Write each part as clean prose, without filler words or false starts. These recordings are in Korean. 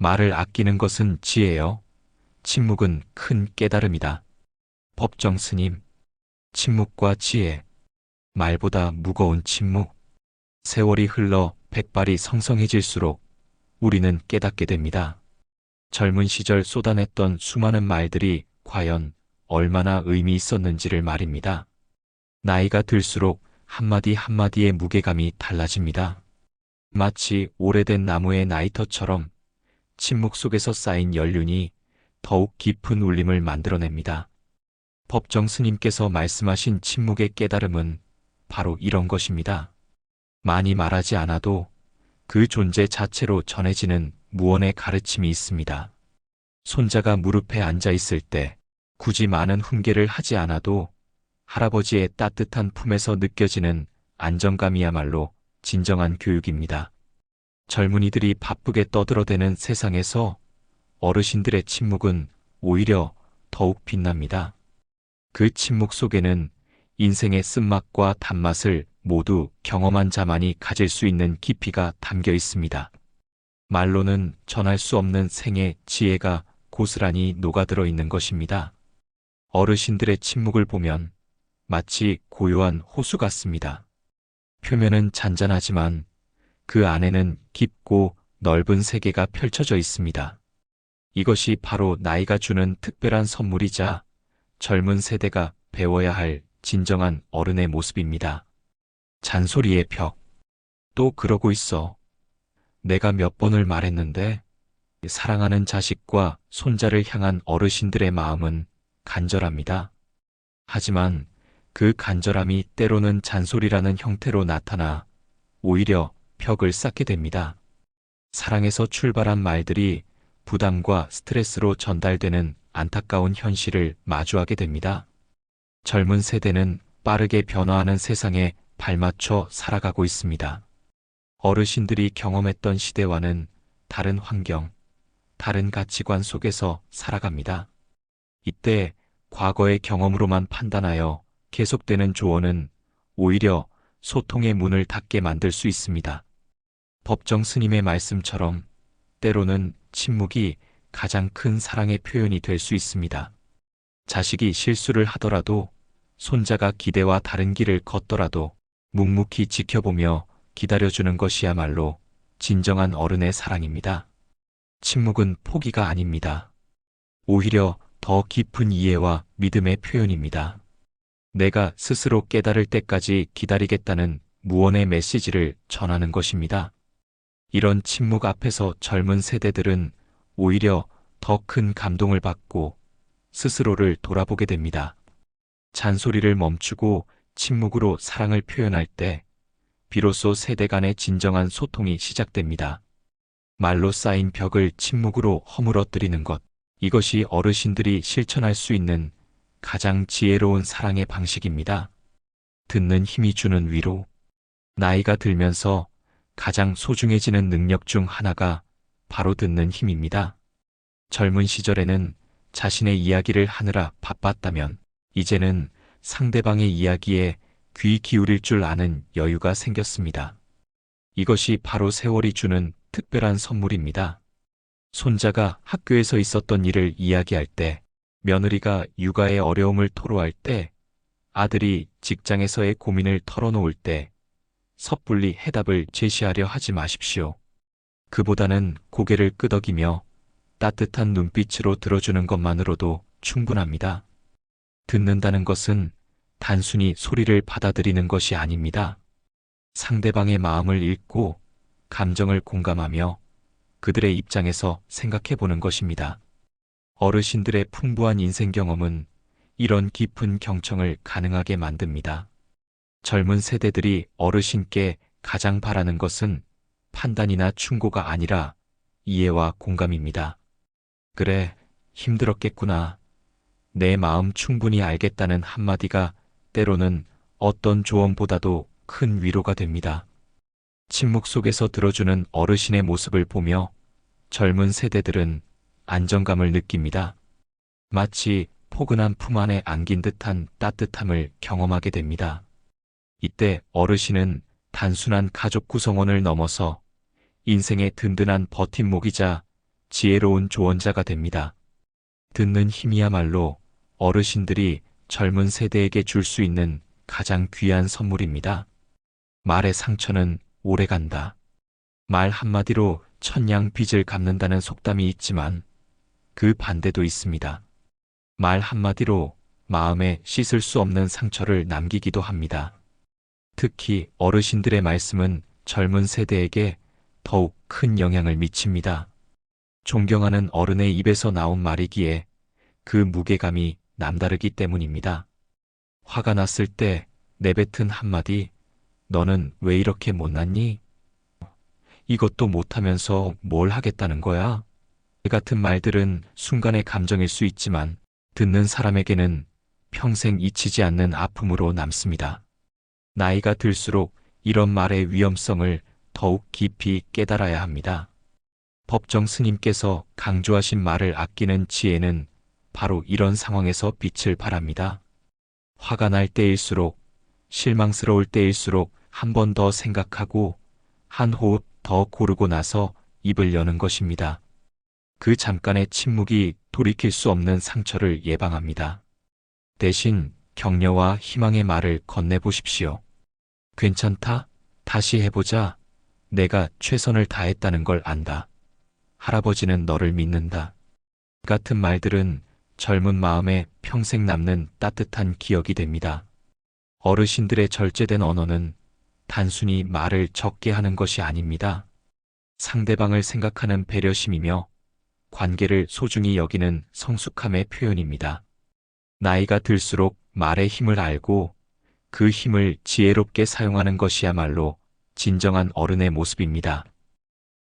말을 아끼는 것은 지혜요. 침묵은 큰 깨달음이다. 법정 스님, 침묵과 지혜, 말보다 무거운 침묵. 세월이 흘러 백발이 성성해질수록 우리는 깨닫게 됩니다. 젊은 시절 쏟아냈던 수많은 말들이 과연 얼마나 의미 있었는지를 말입니다. 나이가 들수록 한마디 한마디의 무게감이 달라집니다. 마치 오래된 나무의 나이터처럼 침묵 속에서 쌓인 연륜이 더욱 깊은 울림을 만들어냅니다. 법정 스님께서 말씀하신 침묵의 깨달음은 바로 이런 것입니다. 많이 말하지 않아도 그 존재 자체로 전해지는 무언의 가르침이 있습니다. 손자가 무릎에 앉아 있을 때 굳이 많은 훈계를 하지 않아도 할아버지의 따뜻한 품에서 느껴지는 안정감이야말로 진정한 교육입니다. 젊은이들이 바쁘게 떠들어대는 세상에서 어르신들의 침묵은 오히려 더욱 빛납니다. 그 침묵 속에는 인생의 쓴맛과 단맛을 모두 경험한 자만이 가질 수 있는 깊이가 담겨 있습니다. 말로는 전할 수 없는 생의 지혜가 고스란히 녹아들어 있는 것입니다. 어르신들의 침묵을 보면 마치 고요한 호수 같습니다. 표면은 잔잔하지만 그 안에는 깊고 넓은 세계가 펼쳐져 있습니다. 이것이 바로 나이가 주는 특별한 선물이자 젊은 세대가 배워야 할 진정한 어른의 모습입니다. 잔소리의 벽. 또 그러고 있어. 내가 몇 번을 말했는데. 사랑하는 자식과 손자를 향한 어르신들의 마음은 간절합니다. 하지만 그 간절함이 때로는 잔소리라는 형태로 나타나 오히려 벽을 쌓게 됩니다. 사랑에서 출발한 말들이 부담과 스트레스로 전달되는 안타까운 현실을 마주하게 됩니다. 젊은 세대는 빠르게 변화하는 세상에 발맞춰 살아가고 있습니다. 어르신들이 경험했던 시대와는 다른 환경, 다른 가치관 속에서 살아갑니다. 이때 과거의 경험으로만 판단하여 계속되는 조언은 오히려 소통의 문을 닫게 만들 수 있습니다. 법정 스님의 말씀처럼 때로는 침묵이 가장 큰 사랑의 표현이 될 수 있습니다. 자식이 실수를 하더라도, 손자가 기대와 다른 길을 걷더라도 묵묵히 지켜보며 기다려주는 것이야말로 진정한 어른의 사랑입니다. 침묵은 포기가 아닙니다. 오히려 더 깊은 이해와 믿음의 표현입니다. 내가 스스로 깨달을 때까지 기다리겠다는 무언의 메시지를 전하는 것입니다. 이런 침묵 앞에서 젊은 세대들은 오히려 더 큰 감동을 받고 스스로를 돌아보게 됩니다. 잔소리를 멈추고 침묵으로 사랑을 표현할 때 비로소 세대 간의 진정한 소통이 시작됩니다. 말로 쌓인 벽을 침묵으로 허물어뜨리는 것, 이것이 어르신들이 실천할 수 있는 가장 지혜로운 사랑의 방식입니다. 듣는 힘이 주는 위로. 나이가 들면서 가장 소중해지는 능력 중 하나가 바로 듣는 힘입니다. 젊은 시절에는 자신의 이야기를 하느라 바빴다면 이제는 상대방의 이야기에 귀 기울일 줄 아는 여유가 생겼습니다. 이것이 바로 세월이 주는 특별한 선물입니다. 손자가 학교에서 있었던 일을 이야기할 때, 며느리가 육아의 어려움을 토로할 때, 아들이 직장에서의 고민을 털어놓을 때, 섣불리 해답을 제시하려 하지 마십시오. 그보다는 고개를 끄덕이며 따뜻한 눈빛으로 들어주는 것만으로도 충분합니다. 듣는다는 것은 단순히 소리를 받아들이는 것이 아닙니다. 상대방의 마음을 읽고 감정을 공감하며 그들의 입장에서 생각해 보는 것입니다. 어르신들의 풍부한 인생 경험은 이런 깊은 경청을 가능하게 만듭니다. 젊은 세대들이 어르신께 가장 바라는 것은 판단이나 충고가 아니라 이해와 공감입니다. 그래, 힘들었겠구나. 내 마음 충분히 알겠다는 한마디가 때로는 어떤 조언보다도 큰 위로가 됩니다. 침묵 속에서 들어주는 어르신의 모습을 보며 젊은 세대들은 안정감을 느낍니다. 마치 포근한 품 안에 안긴 듯한 따뜻함을 경험하게 됩니다. 이때 어르신은 단순한 가족 구성원을 넘어서 인생의 든든한 버팀목이자 지혜로운 조언자가 됩니다. 듣는 힘이야말로 어르신들이 젊은 세대에게 줄 수 있는 가장 귀한 선물입니다. 말의 상처는 오래간다. 말 한마디로 천냥 빚을 갚는다는 속담이 있지만 그 반대도 있습니다. 말 한마디로 마음에 씻을 수 없는 상처를 남기기도 합니다. 특히 어르신들의 말씀은 젊은 세대에게 더욱 큰 영향을 미칩니다. 존경하는 어른의 입에서 나온 말이기에 그 무게감이 남다르기 때문입니다. 화가 났을 때 내뱉은 한마디, 너는 왜 이렇게 못났니? 이것도 못하면서 뭘 하겠다는 거야? 같은 말들은 순간의 감정일 수 있지만 듣는 사람에게는 평생 잊히지 않는 아픔으로 남습니다. 나이가 들수록 이런 말의 위험성을 더욱 깊이 깨달아야 합니다. 법정 스님께서 강조하신 말을 아끼는 지혜는 바로 이런 상황에서 빛을 발합니다. 화가 날 때일수록, 실망스러울 때일수록 한 번 더 생각하고 한 호흡 더 고르고 나서 입을 여는 것입니다. 그 잠깐의 침묵이 돌이킬 수 없는 상처를 예방합니다. 대신 격려와 희망의 말을 건네보십시오. 괜찮다. 다시 해보자. 내가 최선을 다했다는 걸 안다. 할아버지는 너를 믿는다. 같은 말들은 젊은 마음에 평생 남는 따뜻한 기억이 됩니다. 어르신들의 절제된 언어는 단순히 말을 적게 하는 것이 아닙니다. 상대방을 생각하는 배려심이며 관계를 소중히 여기는 성숙함의 표현입니다. 나이가 들수록 말의 힘을 알고 그 힘을 지혜롭게 사용하는 것이야말로 진정한 어른의 모습입니다.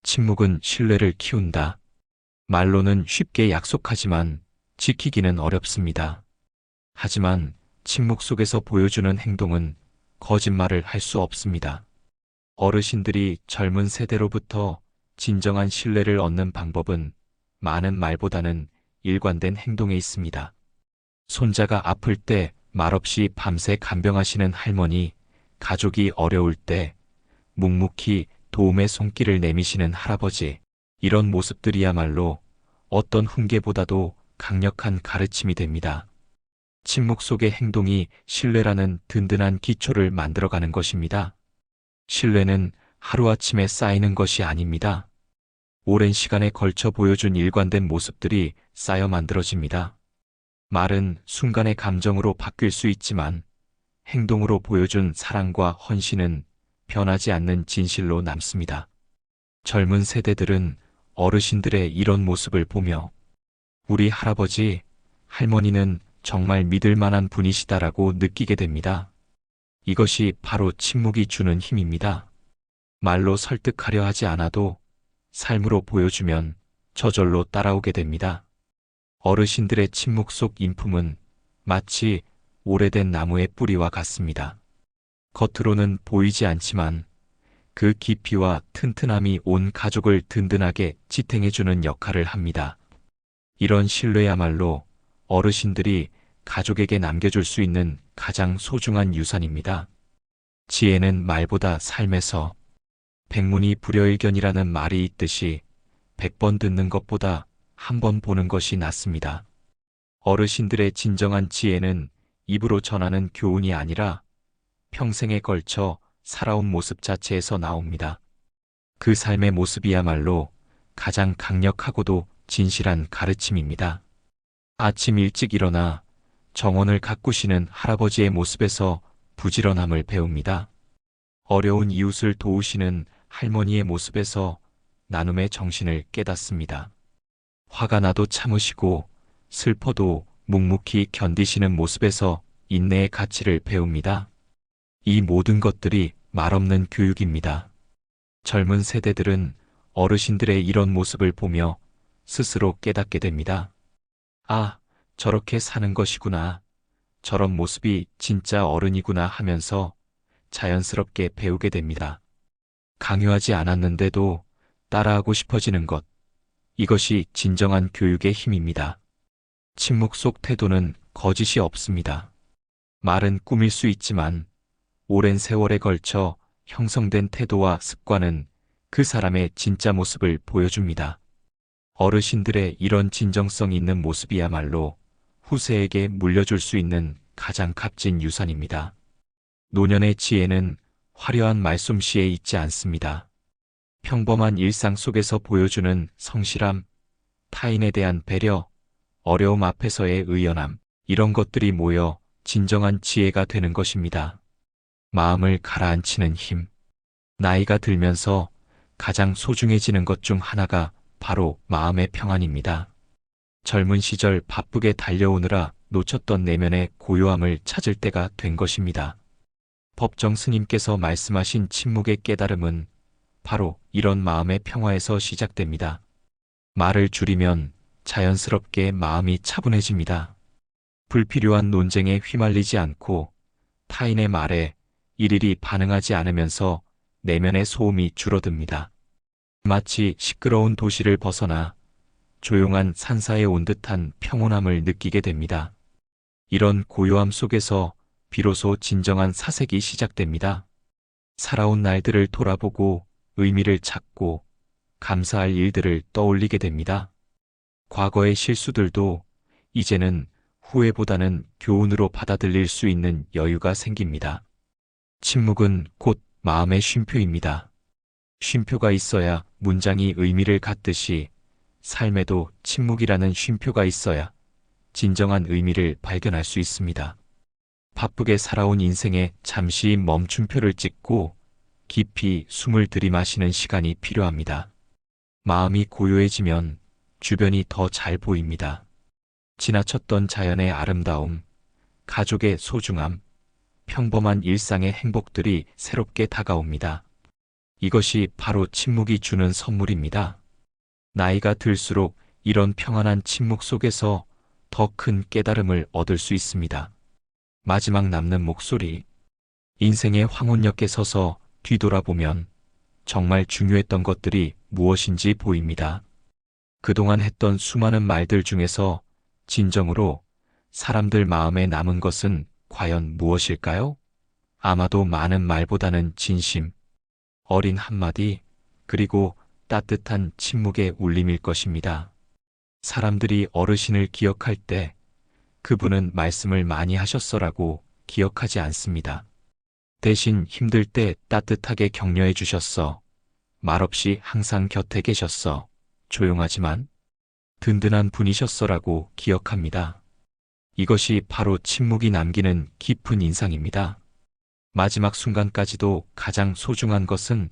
침묵은 신뢰를 키운다. 말로는 쉽게 약속하지만 지키기는 어렵습니다. 하지만 침묵 속에서 보여주는 행동은 거짓말을 할 수 없습니다. 어르신들이 젊은 세대로부터 진정한 신뢰를 얻는 방법은 많은 말보다는 일관된 행동에 있습니다. 손자가 아플 때 말없이 밤새 간병하시는 할머니, 가족이 어려울 때 묵묵히 도움의 손길을 내미시는 할아버지, 이런 모습들이야말로 어떤 훈계보다도 강력한 가르침이 됩니다. 침묵 속의 행동이 신뢰라는 든든한 기초를 만들어가는 것입니다. 신뢰는 하루아침에 쌓이는 것이 아닙니다. 오랜 시간에 걸쳐 보여준 일관된 모습들이 쌓여 만들어집니다. 말은 순간의 감정으로 바뀔 수 있지만 행동으로 보여준 사랑과 헌신은 변하지 않는 진실로 남습니다. 젊은 세대들은 어르신들의 이런 모습을 보며 우리 할아버지, 할머니는 정말 믿을 만한 분이시다라고 느끼게 됩니다. 이것이 바로 침묵이 주는 힘입니다. 말로 설득하려 하지 않아도 삶으로 보여주면 저절로 따라오게 됩니다. 어르신들의 침묵 속 인품은 마치 오래된 나무의 뿌리와 같습니다. 겉으로는 보이지 않지만 그 깊이와 튼튼함이 온 가족을 든든하게 지탱해주는 역할을 합니다. 이런 신뢰야말로 어르신들이 가족에게 남겨줄 수 있는 가장 소중한 유산입니다. 지혜는 말보다 삶에서 백문이 불여일견이라는 말이 있듯이 100번 듣는 것보다 한 번 보는 것이 낫습니다. 어르신들의 진정한 지혜는 입으로 전하는 교훈이 아니라 평생에 걸쳐 살아온 모습 자체에서 나옵니다. 그 삶의 모습이야말로 가장 강력하고도 진실한 가르침입니다. 아침 일찍 일어나 정원을 가꾸시는 할아버지의 모습에서 부지런함을 배웁니다. 어려운 이웃을 도우시는 할머니의 모습에서 나눔의 정신을 깨닫습니다. 화가 나도 참으시고 슬퍼도 묵묵히 견디시는 모습에서 인내의 가치를 배웁니다. 이 모든 것들이 말없는 교육입니다. 젊은 세대들은 어르신들의 이런 모습을 보며 스스로 깨닫게 됩니다. 아, 저렇게 사는 것이구나. 저런 모습이 진짜 어른이구나 하면서 자연스럽게 배우게 됩니다. 강요하지 않았는데도 따라하고 싶어지는 것. 이것이 진정한 교육의 힘입니다. 침묵 속 태도는 거짓이 없습니다. 말은 꾸밀 수 있지만 오랜 세월에 걸쳐 형성된 태도와 습관은 그 사람의 진짜 모습을 보여줍니다. 어르신들의 이런 진정성 있는 모습이야말로 후세에게 물려줄 수 있는 가장 값진 유산입니다. 노년의 지혜는 화려한 말솜씨에 있지 않습니다. 평범한 일상 속에서 보여주는 성실함, 타인에 대한 배려, 어려움 앞에서의 의연함, 이런 것들이 모여 진정한 지혜가 되는 것입니다. 마음을 가라앉히는 힘. 나이가 들면서 가장 소중해지는 것 중 하나가 바로 마음의 평안입니다. 젊은 시절 바쁘게 달려오느라 놓쳤던 내면의 고요함을 찾을 때가 된 것입니다. 법정 스님께서 말씀하신 침묵의 깨달음은 바로 이런 마음의 평화에서 시작됩니다. 말을 줄이면 자연스럽게 마음이 차분해집니다. 불필요한 논쟁에 휘말리지 않고 타인의 말에 일일이 반응하지 않으면서 내면의 소음이 줄어듭니다. 마치 시끄러운 도시를 벗어나 조용한 산사에 온 듯한 평온함을 느끼게 됩니다. 이런 고요함 속에서 비로소 진정한 사색이 시작됩니다. 살아온 날들을 돌아보고 의미를 찾고 감사할 일들을 떠올리게 됩니다. 과거의 실수들도 이제는 후회보다는 교훈으로 받아들일 수 있는 여유가 생깁니다. 침묵은 곧 마음의 쉼표입니다. 쉼표가 있어야 문장이 의미를 갖듯이 삶에도 침묵이라는 쉼표가 있어야 진정한 의미를 발견할 수 있습니다. 바쁘게 살아온 인생에 잠시 멈춤표를 찍고 깊이 숨을 들이마시는 시간이 필요합니다. 마음이 고요해지면 주변이 더 잘 보입니다. 지나쳤던 자연의 아름다움, 가족의 소중함, 평범한 일상의 행복들이 새롭게 다가옵니다. 이것이 바로 침묵이 주는 선물입니다. 나이가 들수록 이런 평안한 침묵 속에서 더 큰 깨달음을 얻을 수 있습니다. 마지막 남는 목소리. 인생의 황혼역에 서서 뒤돌아보면 정말 중요했던 것들이 무엇인지 보입니다. 그동안 했던 수많은 말들 중에서 진정으로 사람들 마음에 남은 것은 과연 무엇일까요? 아마도 많은 말보다는 진심, 어린 한마디, 그리고 따뜻한 침묵의 울림일 것입니다. 사람들이 어르신을 기억할 때 그분은 말씀을 많이 하셨어라고 기억하지 않습니다. 대신 힘들 때 따뜻하게 격려해 주셨어. 말없이 항상 곁에 계셨어. 조용하지만 든든한 분이셨어라고 기억합니다. 이것이 바로 침묵이 남기는 깊은 인상입니다. 마지막 순간까지도 가장 소중한 것은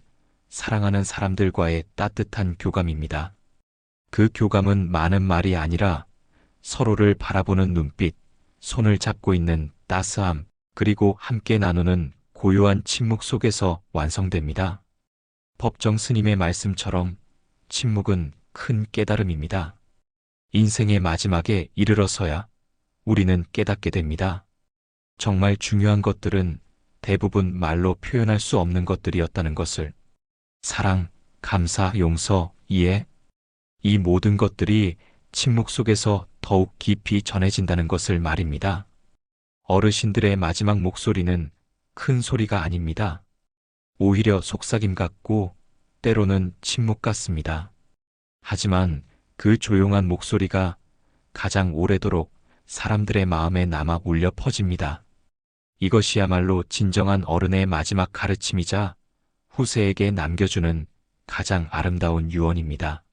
사랑하는 사람들과의 따뜻한 교감입니다. 그 교감은 많은 말이 아니라 서로를 바라보는 눈빛, 손을 잡고 있는 따스함, 그리고 함께 나누는 고요한 침묵 속에서 완성됩니다. 법정 스님의 말씀처럼 침묵은 큰 깨달음입니다. 인생의 마지막에 이르러서야 우리는 깨닫게 됩니다. 정말 중요한 것들은 대부분 말로 표현할 수 없는 것들이었다는 것을. 사랑, 감사, 용서, 이해, 이 모든 것들이 침묵 속에서 더욱 깊이 전해진다는 것을 말입니다. 어르신들의 마지막 목소리는 큰 소리가 아닙니다. 오히려 속삭임 같고 때로는 침묵 같습니다. 하지만 그 조용한 목소리가 가장 오래도록 사람들의 마음에 남아 울려 퍼집니다. 이것이야말로 진정한 어른의 마지막 가르침이자 후세에게 남겨주는 가장 아름다운 유언입니다.